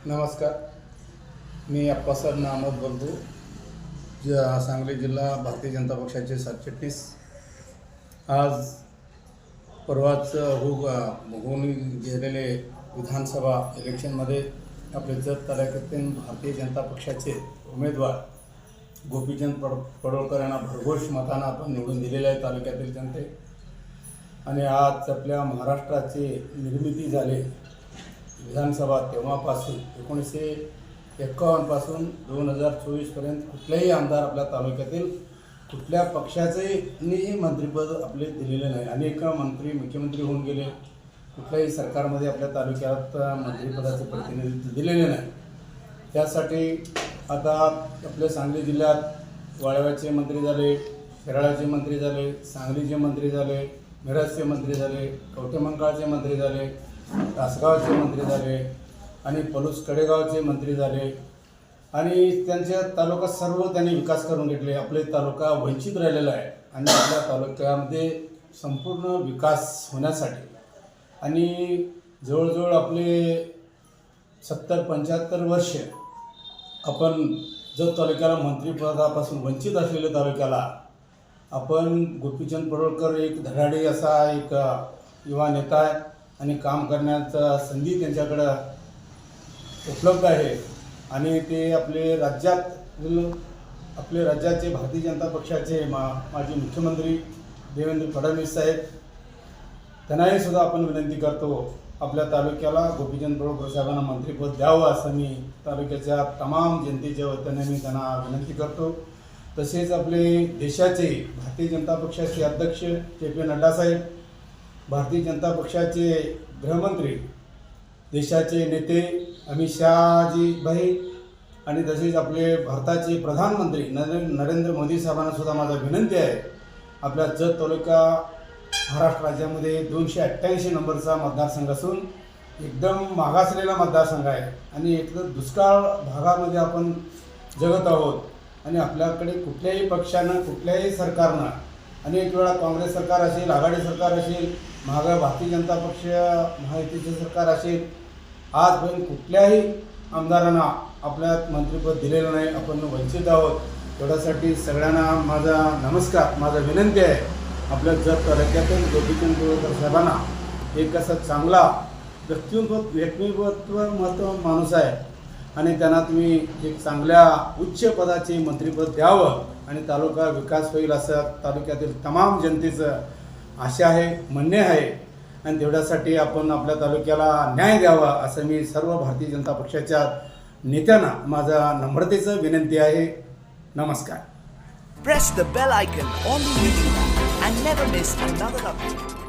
नमस्कार. मी अप्पासाहेब अहमद बोलतो. सांगली जिल्हा भारतीय जनता पक्षाचे सरचिटणीस. आज परवाच होऊन गेलेले विधानसभा इलेक्शनमध्ये आपले जत तालुक्यातील भारतीय जनता पक्षाचे उमेदवार गोपीचंद पडळकर यांना भरघोष मतानं आपण निवडून दिलेले आहे तालुक्यातील जनते. आणि आज आपल्या महाराष्ट्राची निर्मिती झाली विधानसभा तेव्हापासून 1951 पासून 2024पर्यंत कुठल्याही आमदार आपल्या तालुक्यातील कुठल्या पक्षाचेही मंत्रिपद आपले दिलेले नाही. अनेक मंत्री मुख्यमंत्री होऊन गेले, कुठल्याही सरकारमध्ये आपल्या तालुक्यात मंत्रिपदाचे प्रतिनिधित्व दिलेले नाही. त्यासाठी आता आपल्या सांगली जिल्ह्यात वाळव्याचे मंत्री झाले, खेराळाचे मंत्री झाले, सांगलीचे मंत्री झाले, मिरजचे मंत्री झाले, कवठेमंकाळचे मंत्री झाले, तासगावचे मंत्री झाले आणि पलूस कडेगावचे मंत्री झाले. आणि त्यांच्या तालुका सर्व त्यांनी विकास करून घेतले. आपले तालुका वंचित राहिलेला आहे आणि आपल्या तालुक्यामध्ये संपूर्ण विकास होण्यासाठी आणि जवळजवळ आपले 70-75 वर्ष आपण जत तालुक्याला मंत्रिपदापासून वंचित असलेल्या तालुक्याला आपण गोपीचंद पडळकर एक धडाडी असा एक युवा नेता आहे आणि काम करण्याचा संधी त्यांच्याकडं उपलब्ध आहे. आणि ते आपले राज्याचे भारतीय जनता पक्षाचे माजी मुख्यमंत्री देवेंद्र फडणवीस साहेब, त्यांनाही सुद्धा आपण विनंती करतो आपल्या तालुक्याला गोपीचंद पडळकर साहेबांना मंत्रिपद द्यावं असं मी तालुक्याच्या तमाम जनतेच्या वतीने मी त्यांना विनंती करतो. तसेच आपले देशाचे भारतीय जनता पक्षाचे अध्यक्ष जे.पी. नड्डा साहेब, भारतीय जनता पक्षाचे गृहमंत्री, देशाचे नेते अमित शहाजी भाई आणि तसेच आपले भारताचे प्रधानमंत्री नरेंद्र मोदी साहेबांना सुद्धा माझा विनंती आहे. आपल्या जत तालुका महाराष्ट्र राज्यामध्ये 288 नंबरचा मतदारसंघ असून एकदम मागासलेला मतदारसंघ आहे आणि एकदम दुष्काळ भागामध्ये आपण जगत आहोत. आणि आपल्याकडे कुठल्याही पक्षानं कुठल्याही सरकारनं अनेक वेळा काँग्रेस सरकार असेल, आघाडी सरकार असेल, भारतीय जनता पक्ष महायुतीचे सरकार असेल, आजपर्यंत कुठल्याही आमदारांना आपल्या मंत्रिपद दिलेलं नाही. आपण वंचित आहोत. तेवढ्यासाठी सगळ्यांना माझा नमस्कार, माझा विनंती आहे आपल्या जत तालुक्यातील गोपीचंद पडळकर साहेबांना एक असा चांगला व्यक्तिमत्व माणूस आहे आणि त्यांना तुम्ही एक चांगल्या उच्च पदाचे मंत्रिपद द्यावं आणि तालुका विकास होईल असं तालुक्यातील तमाम जनतेचं आशा आहे, म्हणणे आहे. आणि तेवढ्यासाठी आपण आपल्या तालुक्याला न्याय द्यावा असं मी सर्व भारतीय जनता पक्षाच्या नेत्यांना माझा नम्रतेचं विनंती आहे. नमस्कार. Press the bell icon on the YouTube and never miss another update.